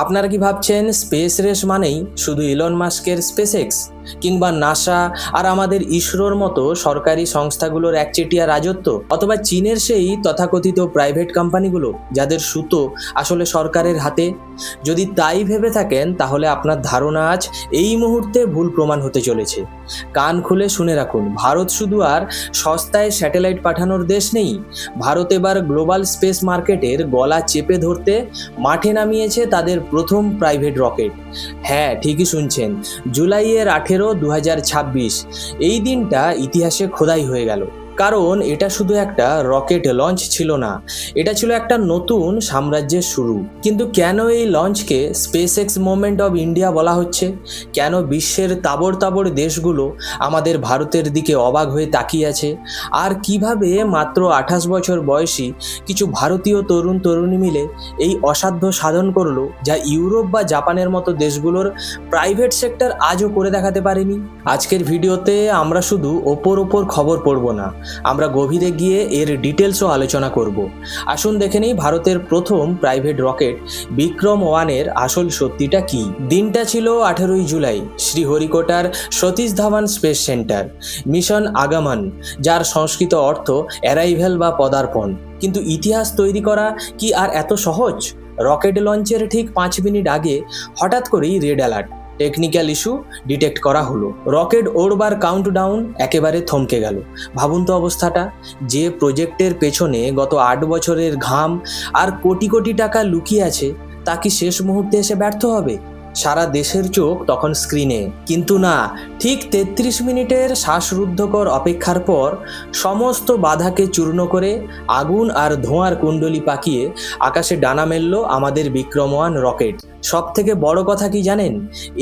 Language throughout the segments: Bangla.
আপনারা কি ভাবছেন স্পেস রেস মানেই শুধু ইলন মাস্কের স্পেসএক্স কিংবা নাসা আর আমাদের ইসরোর মতো সরকারি সংস্থাগুলোর একচেটিয়া রাজত্ব, অথবা চীনের সেই তথাকথিত প্রাইভেট কোম্পানিগুলো যাদের সুতো আসলে সরকারের হাতে? যদি তাই ভেবে থাকেন তাহলে আপনার ধারণা আজ এই মুহূর্তে ভুল প্রমাণ হতে চলেছে। কান খুলে শুনে রাখুন, ভারত শুধু আর সস্তায় স্যাটেলাইট পাঠানোর দেশ নেই। ভারত এবার গ্লোবাল স্পেস মার্কেটের গলা চেপে ধরতে মাঠে নামিয়েছে তাদের প্রথম প্রাইভেট রকেট। হ্যাঁ, ঠিকই শুনছেন, জুলাইয়ের 18, 2026 এই দিনটা ইতিহাসে খোদাই হয়ে গেল। কারণ এটা শুধু একটা রকেট লঞ্চ ছিল না, এটা ছিল একটা নতুন সাম্রাজ্যের শুরু। কিন্তু কেন এই লঞ্চকে স্পেসএক্স মুভমেন্ট অফ ইন্ডিয়া বলা হচ্ছে? কেন বিশ্বের তাবড় তাবড় দেশগুলো আমাদের ভারতের দিকে অবাক হয়ে তাকিয়ে আছে? আর কিভাবে মাত্র 28 বছর বয়সী কিছু ভারতীয় তরুণ তরুণী মিলে এই অসাধ্য সাধন করলো, যা ইউরোপ বা জাপানের মতো দেশগুলোর প্রাইভেট সেক্টর আজও করে দেখাতে পারেনি? আজকের ভিডিওতে আমরা শুধু ওপর খবর পড়ব না, আমরা গভীরে গিয়ে এর ডিটেলসও আলোচনা করব। আসুন দেখে নিই ভারতের প্রথম প্রাইভেট রকেট বিক্রম-1 এর আসল সত্যিটা কি। দিনটা ছিল 18 জুলাই, শ্রীহরিকোটার Satish Dhawan space centre. Mission আগমন, যার সংস্কৃত অর্থ অ্যারাইভেল বা পদার্পণ। কিন্তু ইতিহাস তৈরি করা কি আর এত সহজ? রকেট লঞ্চের ঠিক 5 মিনিট আগে হঠাৎ করেই red alert, technical issue detect করা হলো। রকেট ওড়বার কাউন্টডাউন একেবারে থমকে গেল। ভাবুন তো অবস্থাটা, যে প্রজেক্টের পেছনে গত 8 বছরের ঘাম আর কোটি কোটি টাকা লুকিয়ে আছে, তা কি শেষ মুহূর্তে এসে ব্যর্থ হবে? সারা দেশের চোখ তখন স্ক্রিনে। কিন্তু না, ঠিক 33 মিনিটের শ্বাসরুদ্ধকর অপেক্ষার পর সমস্ত বাধাকে চূর্ণ করে আগুন আর ধোঁয়ার কুণ্ডলী পাকিয়ে আকাশে ডানা মেলল আমাদের বিক্রম-1 রকেট। সব থেকে বড় কথা কি জানেন?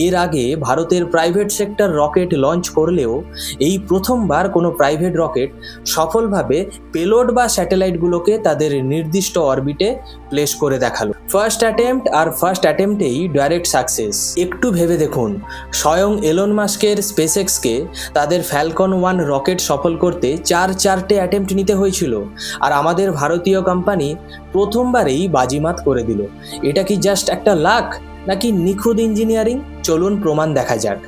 এর আগে ভারতের প্রাইভেট সেক্টর রকেট লঞ্চ করলেও এই প্রথমবার কোনো প্রাইভেট রকেট সফলভাবে পেলোড বা স্যাটেলাইটগুলোকে তাদের নির্দিষ্ট অরবিটে প্লেস করে দেখালো। ফার্স্ট অ্যাটেম্পটেই ডাইরেক্ট সাকসেস। একটু ভেবে দেখুন, স্বয়ং এলন মাস্কের স্পেসএক্সকে তাদের ফ্যালকন 1 রকেট সফল করতে 4টে অ্যাটেম্প্ট নিতে হয়েছিল, আর আমাদের ভারতীয় কোম্পানি প্রথমবারেই বাজিমাত করে দিল। এটা কি জাস্ট একটা লাক নাকি নিখুঁত ইঞ্জিনিয়ারিং? চলুন প্রমাণ দেখা যাক।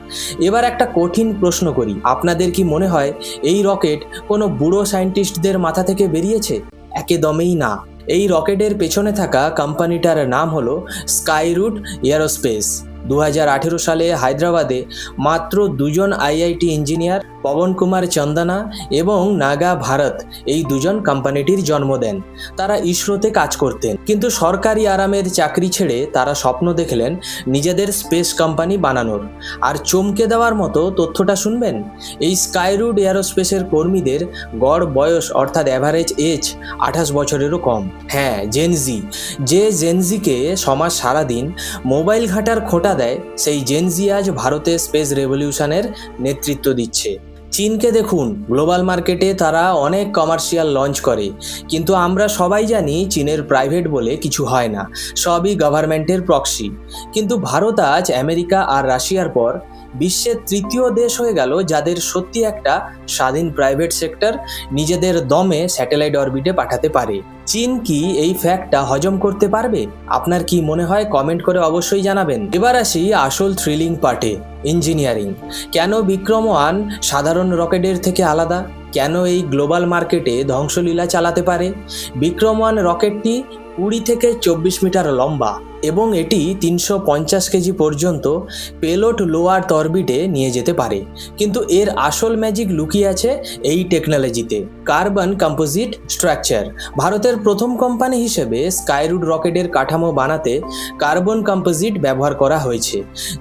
এবার একটা কঠিন প্রশ্ন করি, আপনাদের কি মনে হয় এই রকেট কোনো বুড়ো সায়েন্টিস্টদের মাথা থেকে বেরিয়েছে? একদমই না। এই রকেটের পেছনে থাকা কোম্পানিটার নাম হলো স্কাইরুট এয়ারোস্পেস। 2018 সালে হায়দ্রাবাদে মাত্র 2জন আইআইটি ইঞ্জিনিয়ার, পবন কুমার চন্দনা এবং নাগা ভারত, এই 2জন কোম্পানিটির জন্ম দেন। তারা ইসরোতে কাজ করতেন, কিন্তু সরকারি আরামের চাকরি ছেড়ে তারা স্বপ্ন দেখলেন নিজেদের স্পেস কোম্পানি বানানোর। আর চমকে দেওয়ার মতো তথ্যটা শুনবেন, এই স্কাইরুট এয়ারোস্পেসের কর্মীদের গড় বয়স অর্থাৎ অ্যাভারেজ এজ 28 বছরেরও কম। হ্যাঁ, জেনজি। যে জেনজিকে সমাজ সারাদিন মোবাইল ঘাঁটার খোঁটা দেয়, সেই জেনজি আজ ভারতের স্পেস রেভলিউশনের নেতৃত্ব দিচ্ছে। চীনকে দেখুন, গ্লোবাল মার্কেটে তারা অনেক কমার্শিয়াল লঞ্চ করে, কিন্তু আমরা সবাই জানি চীনের প্রাইভেট বলে কিছু হয় না, সবই গভর্নমেন্টের প্রক্সি। কিন্তু ভারত আজ আমেরিকা আর রাশিয়ার পর বিশ্বের 3য় দেশ হয়ে গেল যাদের সত্যি একটা স্বাধীন প্রাইভেট সেক্টর নিজেদের দমে স্যাটেলাইট অরবিটে পাঠাতে পারে। চীন কি এই ফ্যাক্টটা হজম করতে পারবে? আপনার কি মনে হয়? কমেন্ট করে অবশ্যই জানাবেন। এবার আসি আসল থ্রিলিং পার্টে, ইঞ্জিনিয়ারিং। কেন বিক্রম-1 সাধারণ রকেটের থেকে আলাদা? কেন এই গ্লোবাল মার্কেটে ধ্বংসলীলা চালাতে পারে? বিক্রম-1 রকেটটি 20 থেকে 24 মিটার লম্বা এবং এটি 350 কেজি পর্যন্ত পেলোড লো আর্থ অরবিটে নিয়ে যেতে পারে। কিন্তু এর আসল ম্যাজিক লুকিয়ে আছে এই টেকনোলজিতে, কার্বন কম্পোজিট স্ট্রাকচার। ভারতের প্রথম কোম্পানি হিসেবে স্কাইরুট রকেটের কাঠামো বানাতে কার্বন কম্পোজিট ব্যবহার করা হয়েছে,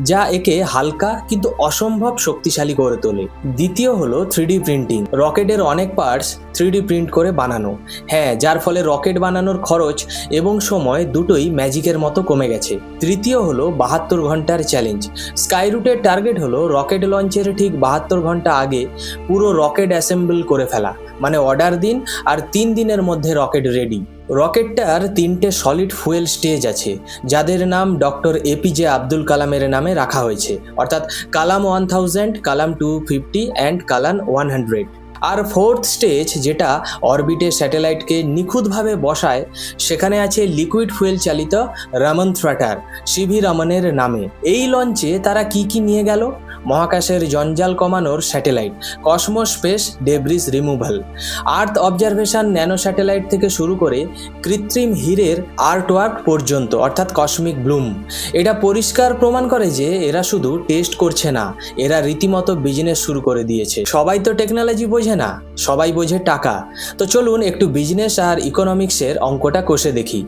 যা একে হালকা কিন্তু অসম্ভব শক্তিশালী করে তোলে। দ্বিতীয় হলো 3D প্রিন্টিং। রকেটের অনেক পার্টস 3D প্রিন্ট করে বানানো। হ্যাঁ, যার ফলে রকেট বানানোর খরচ এবং সময় দুটোই ম্যাজিকের মতো কমে গেছে। তৃতীয় হলো 72 ঘন্টার চ্যালেঞ্জ। স্কাইরুটের টার্গেট হলো রকেট লঞ্চের ঠিক 72 ঘন্টা আগে পুরো রকেট অ্যাসেম্বল করে ফেলা, মানে অর্ডার দিন আর 3 দিনের মধ্যে রকেট রেডি। রকেটটার 3টে সলিড ফুয়েল স্টেজ আছে, যাদের নাম ডক্টর এপিজে আব্দুল কালামের নামে রাখা হয়েছে, অর্থাৎ কালাম 1000, কালাম 250 অ্যান্ড কালাম 100। আর ফোর্থ স্টেজ, যেটা অরবিটে স্যাটেলাইটকে নিখুঁতভাবে বসায়, সেখানে আছে লিকুইড ফুয়েল চালিত রমন থ্রাটার, সিভি রমনের নামে। এই লঞ্চে তারা কি কি নিয়ে গেল? মহাকাশের জঞ্জাল কমানোর satellite, Cosmos space debris removal, earth observation nano satellite থেকে শুরু করে কৃত্রিম হীরের আর্টওয়ার্ক পর্যন্ত, অর্থাৎ কসমিক ব্লুম। এটা পরিষ্কার প্রমাণ করে যে এরা শুধু টেস্ট করছে না, এরা রীতিমতো বিজনেস শুরু করে দিয়েছে। সবাই তো টেকনোলজি বোঝে না, সবাই বোঝে টাকা। তো চলুন একটু বিজনেস আর ইকোনমিক্সের অঙ্কটা কষে দেখি।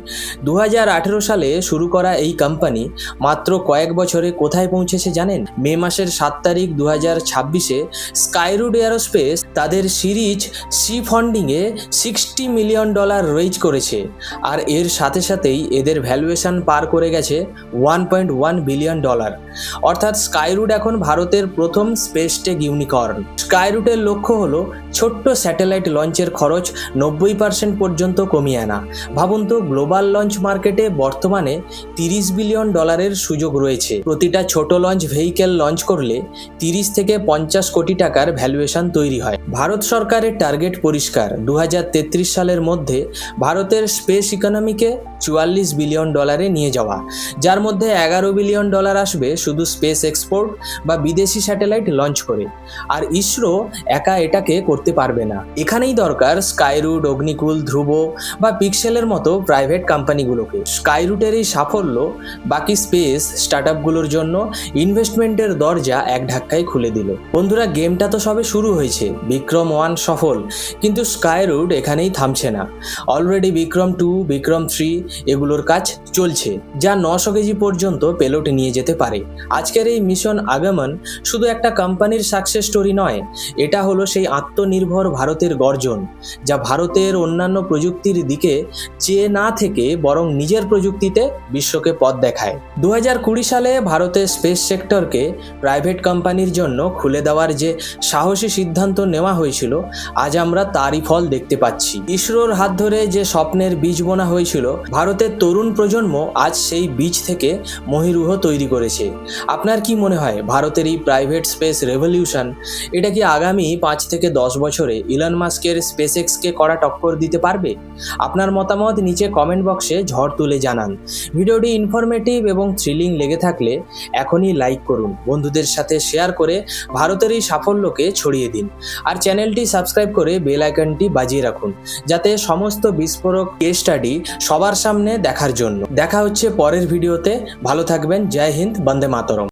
2018 সালে শুরু করা এই কোম্পানি মাত্র কয়েক বছরে কোথায় পৌঁছেছে জানেন? মে মাসের 7 তারিখ 2026-এ স্কাইরুট এরোস্পেস তাদের সিরিজ সি ফান্ডিংয়ে $60 মিলিয়ন রেইজ করেছে। আর এর সাথে সাথেই এদের ভ্যালুয়েশন পার করে গেছে $1.1 বিলিয়ন। অর্থাৎ স্কাইরুট এখন ভারতের প্রথম স্পেস টেক ইউনিকর্ন। স্কাইরুটের লক্ষ্য হলো ছোট্ট স্যাটেলাইট লঞ্চের খরচ 90% পর্যন্ত কমিয়ে আনা। ভাবুন তো, গ্লোবাল লঞ্চ মার্কেটে বর্তমানে $30 বিলিয়ন সুযোগ রয়েছে। প্রতিটা ছোট লঞ্চ ভেহিকেল লঞ্চ করলে 30 থেকে 50 কোটি টাকার ভ্যালুয়েশন তৈরি হয়। ভারত সরকারের টার্গেট পরিষ্কার, 2033 সালের মধ্যে ভারতের স্পেস ইকোনমিকে $44 বিলিয়ন নিয়ে যাওয়া, যার মধ্যে $11 বিলিয়ন আসবে শুধু স্পেস এক্সপোর্ট বা বিদেশি স্যাটেলাইট লঞ্চ করে। আর ইসরো একা এটাকে করতে পারবে না। এখানেই দরকার স্কাইরুট, অগ্নিকুল, ধ্রুব বা পিক্সেলের মতো প্রাইভেট কোম্পানিগুলোকে। স্কাইরুটের এই সাফল্য বাকি স্পেস স্টার্টআপগুলোর জন্য ইনভেস্টমেন্টের দরজা এক ধাক্কায় খুলে দিল। বন্ধুরা, গেমটা তো সবে শুরু হয়েছে। বিক্রম 1 সফল, কিন্তু স্কাইরুট এখানেই থামছে না। অলরেডি বিক্রম 2, বিক্রম 3 এগুলোর কাজ চলছে, যা 900 কেজি পর্যন্ত পেলোড নিয়ে যেতে পারে। আজকের এই মিশন আগমন শুধু একটা কোম্পানির সাকসেস স্টোরি নয়, এটা হলো সেই আত্মনির্ভর ভারতের গর্জন, যা ভারতের অন্যান্য প্রযুক্তির দিকে চেয়ে না থেকে বরং নিজের প্রযুক্তিতে বিশ্বকে পথ দেখায়। 2020 সালে ভারতের স্পেস সেক্টরকে প্রাইভেট কোম্পানির জন্য খুলে দেওয়ার যে সাহসী সিদ্ধান্ত নেওয়া হয়েছিল, আজ আমরা তারই ফল দেখতে পাচ্ছি। ইসরোর হাত ধরে যে স্বপ্নের বীজ বোনা হয়েছিল, ভারতের তরুণ প্রজন্ম আজ সেই বীজ থেকে মহিরুহ তৈরি করেছে। আপনার কি মনে হয়, ভারতের এই প্রাইভেট স্পেস রেভলিউশন, এটা কি আগামী 5 থেকে 10 বছরে ইলন মাস্কের স্পেসএক্সকে কড়া টক্কর দিতে পারবে? আপনার মতামত নিচে কমেন্ট বক্সে ঝড় তুলে জানান। ভিডিওটি ইনফরমেটিভ এবং থ্রিলিং লেগে থাকলে এখনই লাইক করুন, বন্ধুদের সাথে শেয়ার করে ভারতের এই সাফল্যকে ছড়িয়ে দিন। আর চ্যানেলটি সাবস্ক্রাইব করে বেল আইকনটি বাজিয়ে রাখুন, যাতে সমস্ত বিস্ফোরক কেস স্টাডি সবার সামনে দেখার জন্য। দেখা হচ্ছে পরের ভিডিওতে। ভালো থাকবেন। জয় হিন্দ, বন্দে মাতরম।